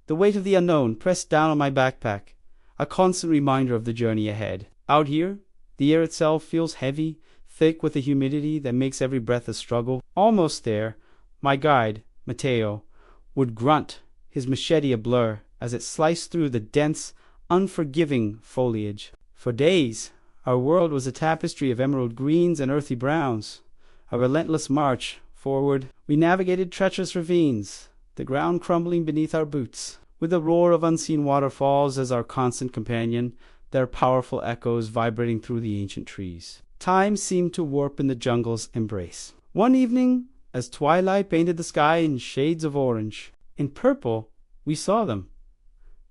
The weight of the unknown pressed down on my backpack, a constant reminder of the journey ahead. Out here, the air itself feels heavy, thick with a humidity that makes every breath a struggle. Almost there, my guide, Mateo, would grunt, his machete a blur as it sliced through the dense, unforgiving foliage. For days, our world was a tapestry of emerald greens and earthy browns. A relentless march forward, we navigated treacherous ravines, the ground crumbling beneath our boots, with the roar of unseen waterfalls as our constant companion, their powerful echoes vibrating through the ancient trees. Time seemed to warp in the jungle's embrace. One evening, as twilight painted the sky in shades of orange, in purple, we saw them.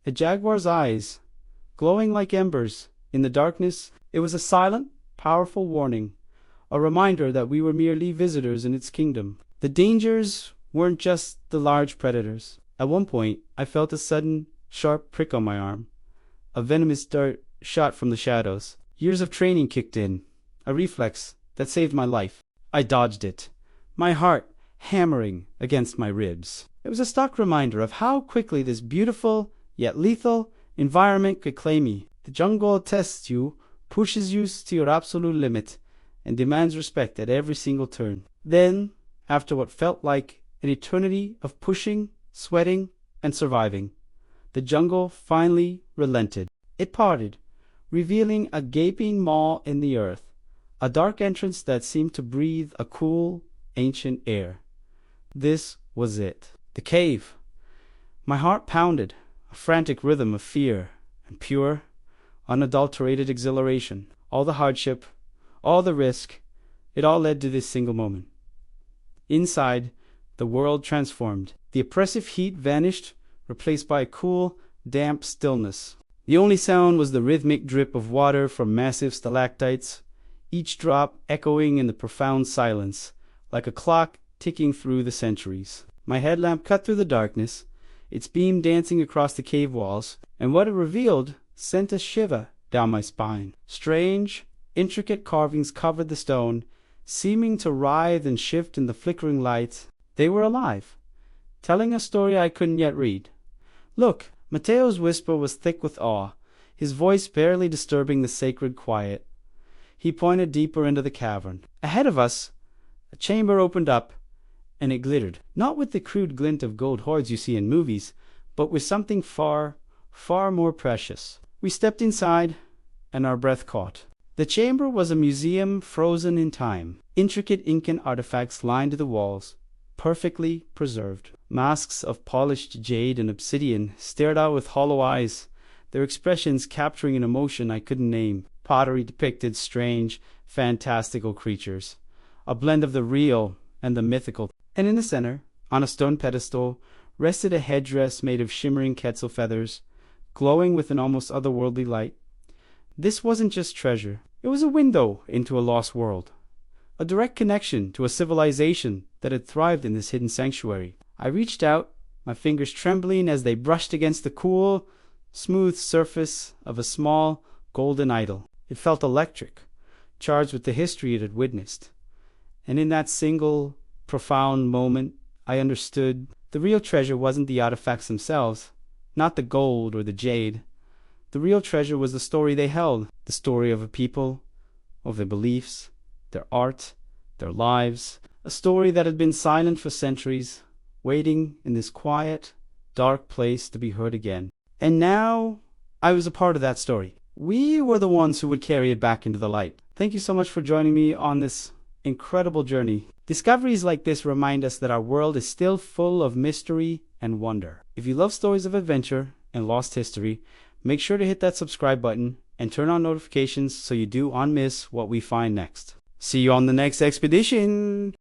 A jaguar's eyes, glowing like embers in the darkness. It was a silent, powerful warning, a reminder that we were merely visitors in its kingdom. The dangers weren't just the large predators. At one point, I felt a sudden, sharp prick on my arm, a venomous dart shot from the shadows. Years of training kicked in, a reflex that saved my life. I dodged it, my heart hammering against my ribs. It was a stark reminder of how quickly this beautiful, yet lethal, environment could claim me. The jungle tests you, pushes you to your absolute limit, and demands respect at every single turn. Then, after what felt like an eternity of pushing, sweating, and surviving, the jungle finally relented. It parted, revealing a gaping maw in the earth, a dark entrance that seemed to breathe a cool, ancient air. This was it. The cave. My heart pounded, a frantic rhythm of fear and pure, unadulterated exhilaration. All the hardship, all the risk, it all led to this single moment. Inside, the world transformed. The oppressive heat vanished, replaced by a cool, damp stillness. The only sound was the rhythmic drip of water from massive stalactites, each drop echoing in the profound silence, like a clock ticking through the centuries. My headlamp cut through the darkness, its beam dancing across the cave walls, and what it revealed sent a shiver down my spine. Strange, intricate carvings covered the stone, seeming to writhe and shift in the flickering light. They were alive, telling a story I couldn't yet read. Look, Mateo's whisper was thick with awe, his voice barely disturbing the sacred quiet. He pointed deeper into the cavern. Ahead of us, a chamber opened up, and it glittered, not with the crude glint of gold hoards you see in movies, but with something far, far more precious. We stepped inside, and our breath caught. The chamber was a museum frozen in time. Intricate Incan artifacts lined the walls, perfectly preserved. Masks of polished jade and obsidian stared out with hollow eyes, their expressions capturing an emotion I couldn't name. Pottery depicted strange, fantastical creatures, a blend of the real and the mythical. And in the center, on a stone pedestal, rested a headdress made of shimmering quetzal feathers, glowing with an almost otherworldly light. This wasn't just treasure. It was a window into a lost world, a direct connection to a civilization that had thrived in this hidden sanctuary. I reached out, my fingers trembling as they brushed against the cool, smooth surface of a small, golden idol. It felt electric, charged with the history it had witnessed. And in that single, profound moment, I understood the real treasure wasn't the artifacts themselves, not the gold or the jade. The real treasure was the story they held, the story of a people, of their beliefs, their art, their lives, a story that had been silent for centuries, waiting in this quiet, dark place to be heard again. And now I was a part of that story. We were the ones who would carry it back into the light. Thank you so much for joining me on this incredible journey. Discoveries like this remind us that our world is still full of mystery and wonder. If you love stories of adventure and lost history, make sure to hit that subscribe button and turn on notifications so you don't miss what we find next. See you on the next expedition!